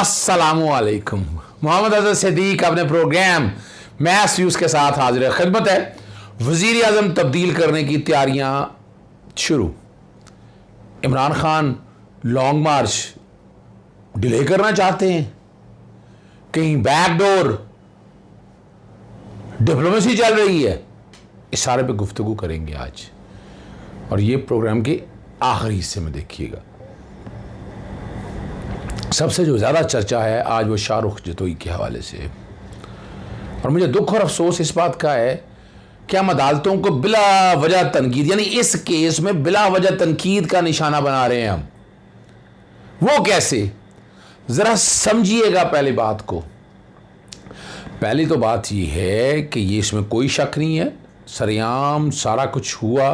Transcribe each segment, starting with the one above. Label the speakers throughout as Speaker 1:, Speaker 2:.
Speaker 1: अस्सलामुअलैकुम। मोहम्मद अजहर सिद्दीक अपने programme maths views के साथ हाजिर खिदमत है। वजीर आजम तब्दील करने की तैयारियां शुरू। इमरान खान लॉन्ग मार्च डिले करना चाहते हैं, कहीं बैकडोर डिप्लोमेसी चल रही है। इस सारे पे गुफ्तगू करेंगे आज, और ये प्रोग्राम के आखिरी हिस्से में देखिएगा। सबसे जो ज़्यादा चर्चा है आज वो शाहरुख जतोई के हवाले से, और मुझे दुख और अफसोस इस बात का है कि हम अदालतों को बिला वजह तनकीद, यानी इस केस में बिला वजह तनकीद का निशाना बना रहे हैं हम। वो कैसे, ज़रा समझिएगा पहली बात को। पहली तो बात ये है कि ये इसमें कोई शक नहीं है, सरेआम सारा कुछ हुआ,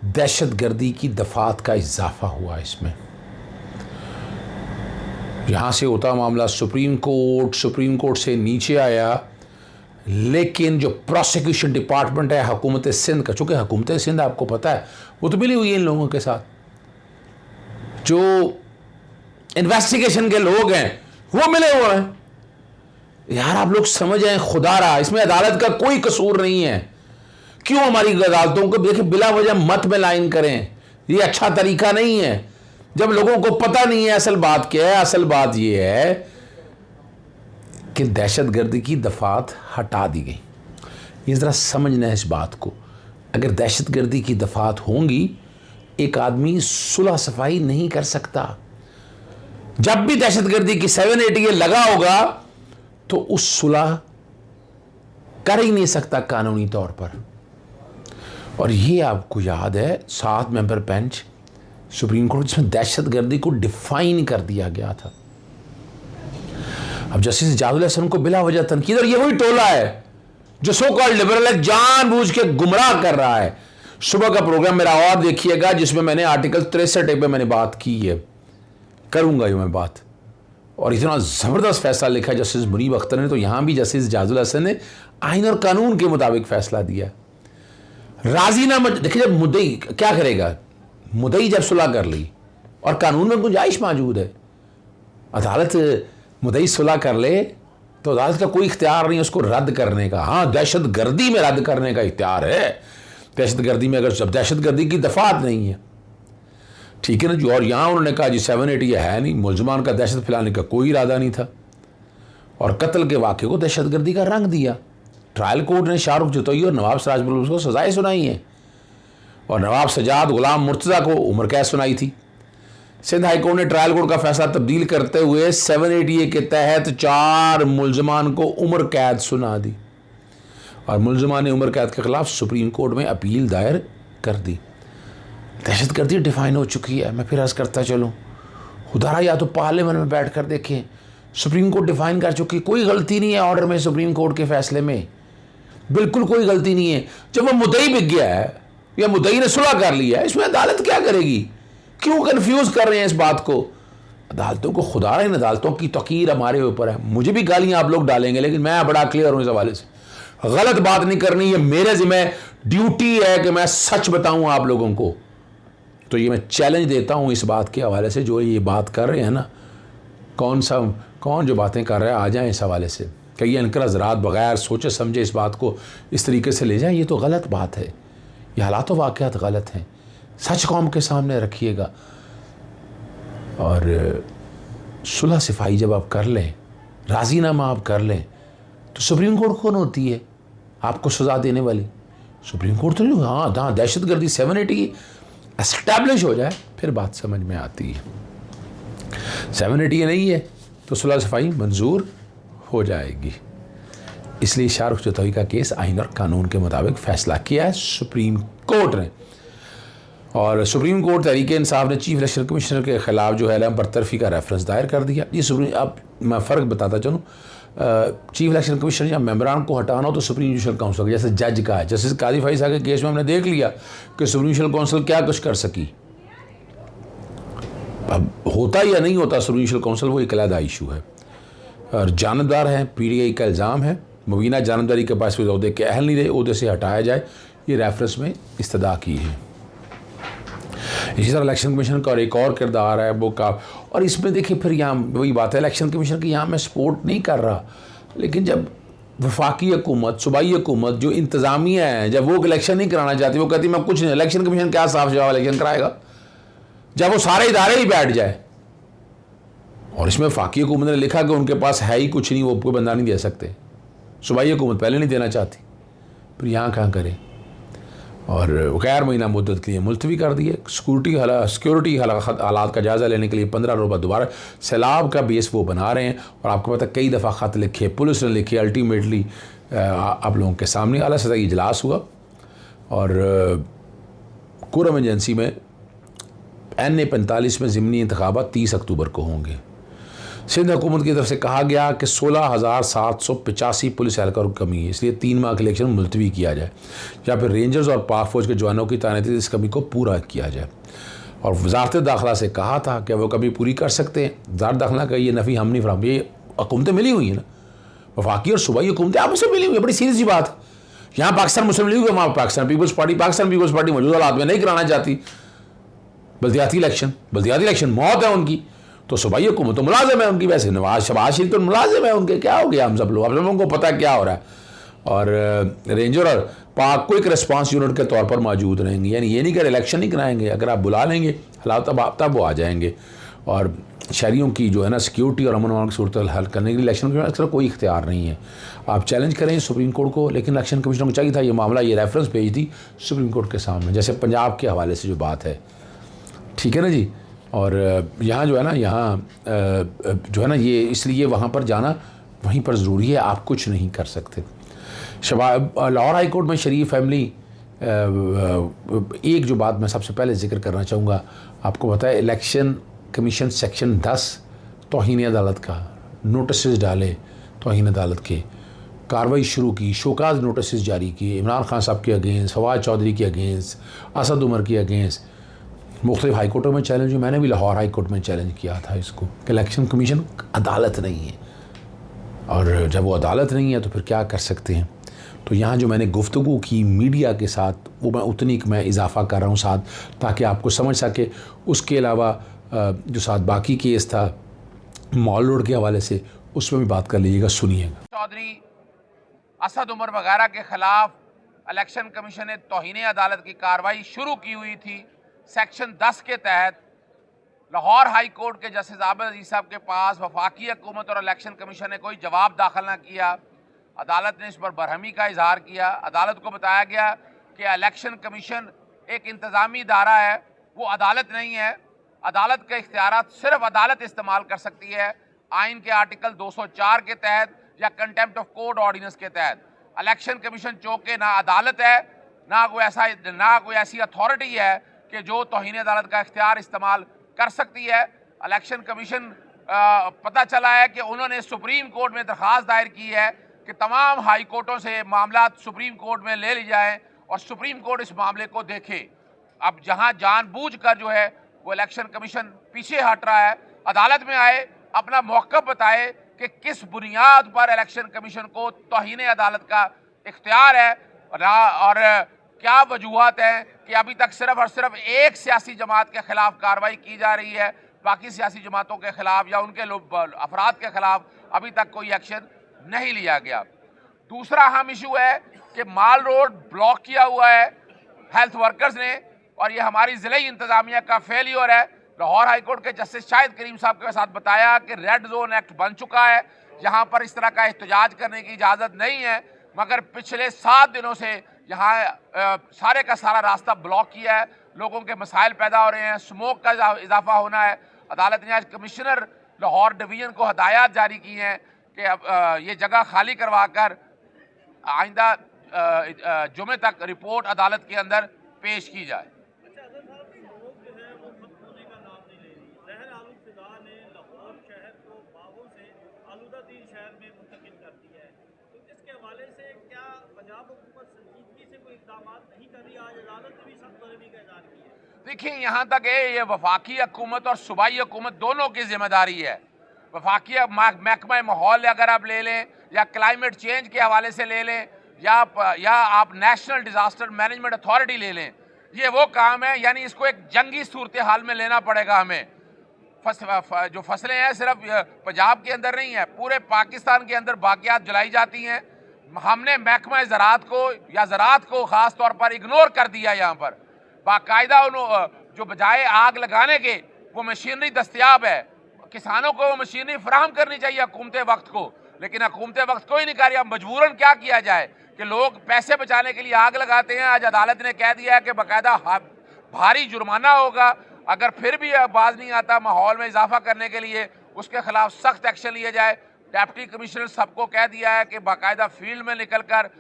Speaker 1: दहशतगर्दी की दफात का इजाफा हुआ इसमें। यहाँ से होता मामला सुप्रीम कोर्ट से नीचे आया, लेकिन जो प्रोसिक्यूशन डिपार्टमेंट है हुकूमत सिंध का, चूँकि हुकूमत सिंध आपको पता है वो तो मिली हुई है इन लोगों के साथ, जो इन्वेस्टिगेशन के लोग हैं वो मिले हुए हैं। यार आप लोग समझ आए, खुदा रहा इसमें अदालत का कोई कसूर नहीं है। क्यों हमारी अदालतों को देखिए बिला वजह मत में लाइन करें, ये अच्छा तरीका नहीं है। जब लोगों को पता नहीं है असल बात क्या है, असल बात ये है कि दहशतगर्दी की दफात हटा दी गई। ये ज़रा समझना है इस बात को। अगर दहशतगर्दी की दफात होंगी, एक आदमी सुलह सफाई नहीं कर सकता। जब भी दहशतगर्दी की 780 लगा होगा तो उस सुलह कर ही नहीं सकता कानूनी तौर पर। और ये आपको याद है 7 मेंबर बेंच सुप्रीम कोर्ट, जिसमें दहशतगर्दी को डिफाइन कर दिया गया था। अब जस्टिस जाजुल हसन को बिला वजह तनकीद, और ये वही टोला है जो सो कॉल्ड लिबरल है, जानबूझ के गुमराह कर रहा है। सुबह का प्रोग्राम मेरा और देखिएगा, जिसमें मैंने आर्टिकल 63 पे मैंने बात की है, करूंगा ये मैं बात। और इतना ज़बरदस्त फैसला लिखा जस्टिस मुनीब अख्तर ने, तो यहाँ भी जस्टिस जाजुल हसन ने आइन और कानून के मुताबिक फैसला दिया। राजी ना देखिए, जब मुद्दई क्या करेगा, मुद्दई जब सुलह कर ली और कानून में गुंजाइश मौजूद है, अदालत मुद्दई सुलह कर ले तो अदालत का कोई इख्तियार नहीं उसको रद्द करने का। हाँ, दहशतगर्दी में रद्द करने का इख्तियार है, दहशतगर्दी में, अगर जब दहशतगर्दी की दफात नहीं है, ठीक है ना जी। और यहाँ उन्होंने कहा जी 780 है नहीं, मुलजमान का दहशत फैलाने का कोई इरादा नहीं था, और कत्ल के वाक़े को दहशतगर्दी का रंग दिया। ट्रायल कोर्ट ने शाहरुख जतोई और नवाब सिराज बुलबुल को सजाएं सुनाई हैं, और नवाब सजाद गुलाम मुर्तज़ा को उम्र कैद सुनाई थी। सिंध हाई कोर्ट ने ट्रायल कोर्ट का फैसला तब्दील करते हुए 780 के तहत 4 मुलजमान को उम्र कैद सुना दी, और मुलजमान ने उम्र कैद के खिलाफ सुप्रीम कोर्ट में अपील दायर कर दी। दहशतगर्दी डिफाइन हो चुकी है। मैं फिर अर्ज़ करता चलूँ, खुदारा या तो पार्लियामेंट में बैठ कर देखें, सुप्रीम कोर्ट डिफाइन कर चुकी, कोई गलती नहीं है ऑर्डर में, सुप्रीम कोर्ट के फैसले में बिल्कुल कोई गलती नहीं है। जब वो मुद्दई बिक गया है या मुद्दई ने सुलह कर लिया है, इसमें अदालत क्या करेगी? क्यों कंफ्यूज कर रहे हैं इस बात को? अदालतों को, खुदा इन अदालतों की तकीर हमारे ऊपर है। मुझे भी गालियां आप लोग डालेंगे, लेकिन मैं बड़ा क्लियर हूं इस हवाले से। गलत बात नहीं करनी, ये मेरे जिम्मे ड्यूटी है कि मैं सच बताऊं आप लोगों को। तो ये मैं चैलेंज देता हूं इस बात के हवाले से, जो ये बात कर रहे हैं ना, कौन जो बातें कर रहा है, आ जाएं इस हवाले से। कई अनकर हज़रात बगैर सोचे समझे इस बात को इस तरीके से ले जाएं, ये तो गलत बात है। ये हालात वाक़यात गलत हैं। सच कौम के सामने रखिएगा। और सुलह सिफाई जब आप कर लें, राज़ीनामा आप कर लें, तो सुप्रीम कोर्ट कौन होती है आपको सज़ा देने वाली? सुप्रीम कोर्ट तो नहीं। हाँ, दहशतगर्दी 780 एस्टैब्लिश हो जाए फिर बात समझ में आती है। 780 नहीं है तो सुलह सफाई मंजूर हो जाएगी। इसलिए शाहरुख जतोई का केस आइन और कानून के मुताबिक फैसला किया है सुप्रीम कोर्ट ने। और सुप्रीम कोर्ट तहरीक इंसाफ ने चीफ इलेक्शन कमिश्नर के खिलाफ जो है बरतरफी का रेफरेंस दायर कर दिया। ये सुप्रीम, अब मैं फ़र्क बताता चलूँ, चीफ इलेक्शन कमिश्नर या मेंबरान को हटाना हो तो सुप्रीम जुडिशल काउंसिल, जैसे जज का है। जस्टिस काजी फाइज साहब के केस में हमने देख लिया कि सुप्रीम जुडिशल काउंसिल क्या कुछ कर सकी। अब होता या नहीं होता सुप्रीम जुडिशल काउंसिल, वो एक अलग इशू है। और जानबदार है, PTI का इल्ज़ाम है, मुबीना जानबदारी के पास उहदे के अहल नहीं रहे, उहदे से हटाया जाए, ये रेफरेंस में इस्तदा की है। इसी तरह इलेक्शन कमीशन का और एक और किरदार है वो का, और इसमें देखिए फिर यहाँ वही बात है, इलेक्शन कमीशन की यहाँ मैं सपोर्ट नहीं कर रहा, लेकिन जब वफाकी हुकूमत, सूबाई हुकूमत जो इंतज़ामिया है, जब वो इलेक्शन नहीं कराना चाहती, वो कहती मैं कुछ नहीं, इलेक्शन कमीशन क्या साफ जवाब इलेक्शन कराएगा, जब वो सारे इदारे ही बैठ जाए। और इसमें वफाकी हुकूमत ने लिखा कि उनके पास है ही कुछ नहीं, वो कोई बंदा नहीं दे सकते, सूबाई हुकूमत पहले नहीं देना चाहती, फिर यहाँ कहाँ करें। और गैर महीना मुद्दत के लिए मुलतवी कर दिए। सिक्योरिटी हालात का जायज़ा लेने के लिए 15 रोज़ बाद दोबारा सैलाब का बेस वो बना रहे हैं। और आपको पता है कई दफ़ा ख़त लिखे, पुलिस ने लिखे, अल्टीमेटली आप लोगों के सामने आला सतही इजलास हुआ और कुरम एजेंसी में NA-45 में ज़िमनी इंतखाबात 30 अक्टूबर को होंगे। सिंध हुकूमत की तरफ से कहा गया कि 16,785 पुलिस एहलकारों की कमी है, इसलिए 3 माह के इलेक्शन मुलतवी किया जाए या फिर रेंजर्स और पाक फौज के जवानों की तैनाती इस कमी को पूरा किया जाए। और वजारत दाखिला से कहा था कि वो कमी पूरी कर सकते हैं। वजारत दाखिला का ये नफ़ी हम नहीं फराम, ये हुकूमतें मिली हुई हैं ना, वफाकी और सूबाई हुकूमतें आपस में मिली हुई है, बड़ी सीरियस सी बात है। यहाँ पाकिस्तान मुस्लिम लीग है, वहाँ पाकिस्तान पीपल्स पार्टी मौजूदा हालात में नहीं कराना चाहती बल्दियाती इलेक्शन, मौत है उनकी, तो सूबाई हुकूमत तो मुलाजिम है उनकी। वैसे शहबाज शरीफ तो मुलाजिम है उनके, क्या हो गया हम सब लोगों को पता क्या हो रहा है। और रेंजर और पाक क्विक रिस्पांस यूनिट के तौर पर मौजूद रहेंगे, यानी ये नहीं कि इलेक्शन नहीं कराएंगे, अगर आप बुला लेंगे हालात तब वो आ जाएंगे। और शहरियों की जो है ना सिक्योरिटी और अमन की सूरत हल करने के लिए इलेक्शन कमीशन कोई इख्तियार नहीं है। आप चैलेंज करें सुप्रीम कोर्ट को, लेकिन इलेक्शन कमीशन को चाहिए था ये मामला, ये रेफरेंस भेज दी सुप्रीम कोर्ट के सामने, जैसे पंजाब के हवाले से जो बात है, ठीक है ना जी। और यहाँ जो है ना, यहाँ जो है ना ये इसलिए वहाँ पर जाना वहीं पर ज़रूरी है, आप कुछ नहीं कर सकते। लाहौर हाई कोर्ट में शरीफ फैमिली, एक जो बात मैं सबसे पहले जिक्र करना चाहूँगा, आपको पता है इलेक्शन कमीशन सेक्शन 10 तौहीन अदालत का नोटिस डाले, तौहीन अदालत के कार्रवाई शुरू की, शोकाज नोटिस जारी किए इमरान खान साहब के अगेंस्ट, फवाद चौधरी के अगेंस्ट, असद उमर के अगेंस्ट, मुख्तलिफ हाई कोर्टों में चैलेंज हुई। मैंने भी लाहौर हाई कोर्ट में चैलेंज किया था इसको कि इलेक्शन कमीशन अदालत नहीं है, और जब वो अदालत नहीं है तो फिर क्या कर सकते हैं। तो यहाँ जो मैंने गुफ्तगू की मीडिया के साथ, वो मैं उतनी मैं इजाफ़ा कर रहा हूँ साथ, ताकि आपको समझ सके। उसके अलावा जो साथ बाकी केस था मॉल रोड के हवाले से, उसमें भी बात कर लीजिएगा, सुनिएगा।
Speaker 2: चौधरी, असद उमर वगैरह के ख़िलाफ़ इलेक्शन कमीशन ने तौहीन अदालत की कार्रवाई शुरू की हुई थी सेक्शन 10 के तहत। लाहौर हाई कोर्ट के जस्टिस आबिद अजीज साहब के पास वफाकी हुकूमत और इलेक्शन कमीशन ने कोई जवाब दाखिल ना किया। अदालत ने इस पर बरहमी का इजहार किया। अदालत को बताया गया कि इलेक्शन कमीशन एक इंतज़ामी इदारा है, वो अदालत नहीं है। अदालत के इख्तियारात सिर्फ अदालत इस्तेमाल कर सकती है, आइन के आर्टिकल 204 के तहत या कंटेम्प्ट ऑफ कोर्ट ऑर्डिनेंस के तहत। इलेक्शन कमीशन चौके ना अदालत है, ना कोई ऐसी अथॉरिटी है कि जो तौहीन अदालत का इख्तियार इस्तेमाल कर सकती है। इलेक्शन कमीशन पता चला है कि उन्होंने सुप्रीम कोर्ट में दरख्वास्त दायर की है कि तमाम हाई कोर्टों से मामला सुप्रीम कोर्ट में ले ली जाएं और सुप्रीम कोर्ट इस मामले को देखे। अब जहां जानबूझकर जो है वो इलेक्शन कमीशन पीछे हट रहा है, अदालत में आए, अपना मौक़िफ़ बताए कि किस बुनियाद पर इलेक्शन कमीशन को तौहीन अदालत का इख्तियार है और क्या वजूहत हैं कि अभी तक सिर्फ और सिर्फ एक सियासी जमात के ख़िलाफ़ कार्रवाई की जा रही है, बाकी सियासी जमातों के ख़िलाफ़ या उनके अफराद के ख़िलाफ़ अभी तक कोई एक्शन नहीं लिया गया। दूसरा अहम इशू है कि माल रोड ब्लॉक किया हुआ है हेल्थ वर्कर्स ने, और ये हमारी ज़िले इंतज़ामिया का फेलियर है। लाहौर हाई कोर्ट के जस्टिस शाहिद करीम साहब के साथ बताया कि रेड जोन एक्ट बन चुका है, यहाँ पर इस तरह का एहतजाज करने की इजाज़त नहीं है, मगर पिछले 7 दिनों से यहाँ सारे का सारा रास्ता ब्लॉक किया है, लोगों के मसाइल पैदा हो रहे हैं, स्मोक का इजाफा होना है। अदालत ने आज कमिश्नर लाहौर डिवीज़न को हदायत जारी की हैं कि अब ये जगह खाली करवा कर आइंदा जुमे तक रिपोर्ट अदालत के अंदर पेश की जाए। देखिए, यहाँ तक है ये वफाकी हुकूमत और सूबाई हुकूमत दोनों की जिम्मेदारी है। वफाकी महकमा माहौल अगर आप ले लें या क्लाइमेट चेंज के हवाले से ले लें या आप नेशनल डिज़ास्टर मैनेजमेंट अथॉरिटी ले लें, ये वो काम है, यानी इसको एक जंगी सूरत हाल में लेना पड़ेगा हमें। जो फसलें हैं सिर्फ पंजाब के अंदर नहीं है, पूरे पाकिस्तान के अंदर बाकियात जलाई जाती हैं। हमने महकमा ज़राअत को या ज़राअत को ख़ास तौर पर इग्नोर कर दिया। यहाँ पर बाकायदा जो बजाय आग लगाने के वो मशीनरी दस्तयाब है, किसानों को वो मशीनरी फराहम करनी चाहिए हुकूमत वक्त को, लेकिन हुकूमत वक्त कोई नहीं कर रही। अब मजबूरन क्या किया जाए कि लोग पैसे बचाने के लिए आग लगाते हैं। आज अदालत ने कह दिया है कि बाकायदा भारी जुर्माना होगा, अगर फिर भी बाज नहीं आता माहौल में इजाफा करने के लिए, उसके खिलाफ सख्त एक्शन लिया जाए। डिप्टी कमिश्नर सबको कह दिया है कि बाकायदा फील्ड में निकल कर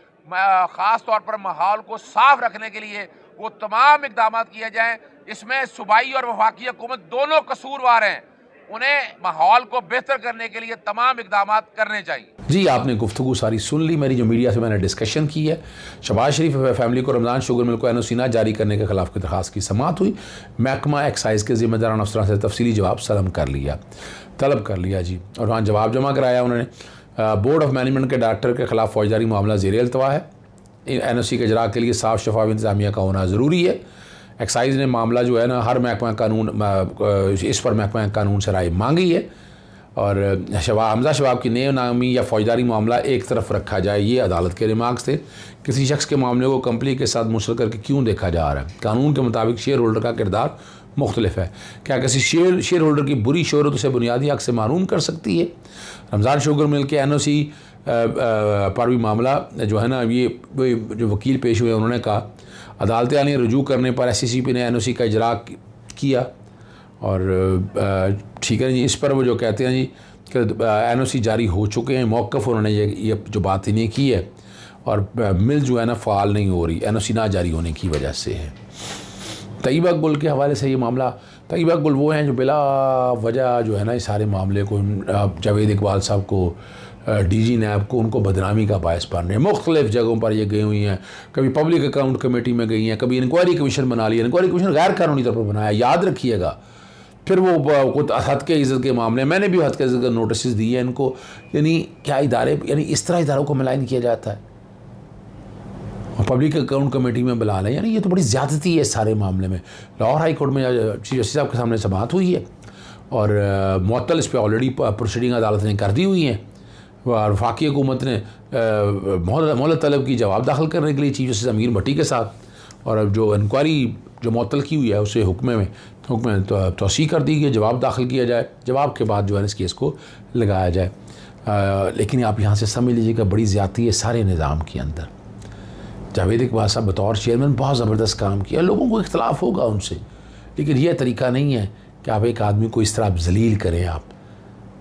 Speaker 2: ख़ास तौर पर माहौल को साफ रखने के लिए वो तमाम इकदाम किए जाएँ। इसमें सूबाई और वफाकी हुकूमत दोनों कसूरवार हैं, उन्हें माहौल को बेहतर करने के लिए तमाम इकदाम करने चाहिए।
Speaker 1: जी, आपने गुफ्तगू सारी सुन ली मेरी, जो मीडिया से मैंने डिस्कशन की है। शहबाज शरीफ फैमिली को रमज़ान शुगर मिल को NOC ना जारी करने के खिलाफ की दरख्वास्त की समाअत हुई। महकमा एक्साइज़ के ज़िम्मेदारान अफसरान से तफसीली जवाब तलब कर लिया जी, और वहाँ जवाब जमा कराया उन्होंने। बोर्ड ऑफ मैनेजमेंट के डायरेक्टर के खिलाफ फौजदारी मामला ज़ेर अल्तवा है। NOC के इजरा के लिए साफ शफाफ इंतज़ामिया का होना ज़रूरी है। एक्साइज़ ने मामला जो है ना हर महकमा कानून इस पर महकमा कानून से राय मांगी है, और हमजा शबाब की नेम नामी या फौजदारी मामला एक तरफ रखा जाए, ये अदालत के रिमार्क्स थे। किसी शख्स के मामले को कंपनी के साथ मुंसलिक करके क्यों देखा जा रहा है? कानून के मुताबिक शेयर होल्डर का किरदार मुख्तलिफ है। क्या किसी शेयर होल्डर की बुरी शोहरत उसे बुनियादी हक से महरूम कर सकती है? रमज़ान शुगर मिल के NOC पर भी मामला जो है ना, ये जो वकील पेश हुए उन्होंने कहा अदालत आली रुजू करने पर SCCP ने NOC का इजरा किया, और ठीक है जी। इस पर वो जो कहते हैं जी कि NOC जारी हो चुके हैं, मौक़िफ़ उन्होंने ये जो बात इन्हें की है, और मिल जो है ना फ़ाल नहीं हो रही, NOC ना जारी होने की वजह से है। तैयबा गुल के हवाले से ये मामला, तैयबा गुल वो हैं जो बिला वजह जो है ना इस सारे मामले को जावेद इकबाल साहब को DG नैब को उनको बदनामी का बायस बन रहे हैं। मुख्तलिफ़ जगहों पर ये गई हुई हैं, कभी पब्लिक अकाउंट कमेटी में गई हैं, कभी इंक्वायरी कमीशन बना लिया। इंक्वायरी कमीशन गैर कानूनी तौर पर बनाया, याद रखिएगा। फिर वो खुद हद के इज़्ज़त के मामले, मैंने भी हद के इज़्ज़त के नोटिस दिए हैं इनको। यानी क्या इदारे, यानी इस तरह इदारों को मलाइन किया जाता है और पब्लिक अकाउंट कमेटी में बुला लें, यानी ये तो बड़ी ज़्यादती है इस सारे मामले में। लाहौर हाई कोर्ट में चीफ जस्टिस साहब के सामने समाअत हुई है, और मुअत्तल इस पर ऑलरेडी प्रोसीडिंग अदालत ने कर दी हुई हैं, और वफाकी हुकूमत ने मोहलत तलब की जवाब दाखिल करने के लिए चीफ जस्टिस अमीर भट्टी के साथ। और अब जो इंक्वायरी जो मुअत्तल की हुई है उसे हुक्म में तोसी कर दी गई, जवाब दाखिल किया जाए, जवाब के बाद जो है इस केस को लगाया जाए। लेकिन आप यहाँ से समझ लीजिएगा बड़ी ज़्यादती है सारे निज़ाम के अंदर। जावेद इकबाल साहब बतौर चेयरमैन बहुत ज़बरदस्त काम किया, लोगों को इख्तलाफ होगा उनसे, लेकिन यह तरीका नहीं है कि आप एक आदमी को इस तरह जलील करें आप।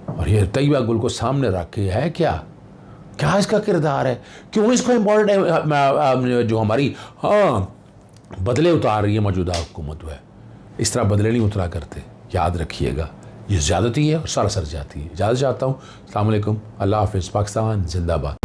Speaker 1: और ये तैयबा गुल को सामने रख के है क्या इसका किरदार है, क्यों इसको इम्पोर्टेंट जो हमारी बदले उतार रही है मौजूदा हुकूमत है, इस तरह बदले नहीं उतरा करते। याद रखिएगा ये ज़्यादती है और सरासर जाती है। इजाज़त चाहता हूँ। अस्सलाम वालेकुम, अल्लाह हाफ़िज़, पाकिस्तान जिंदाबाद।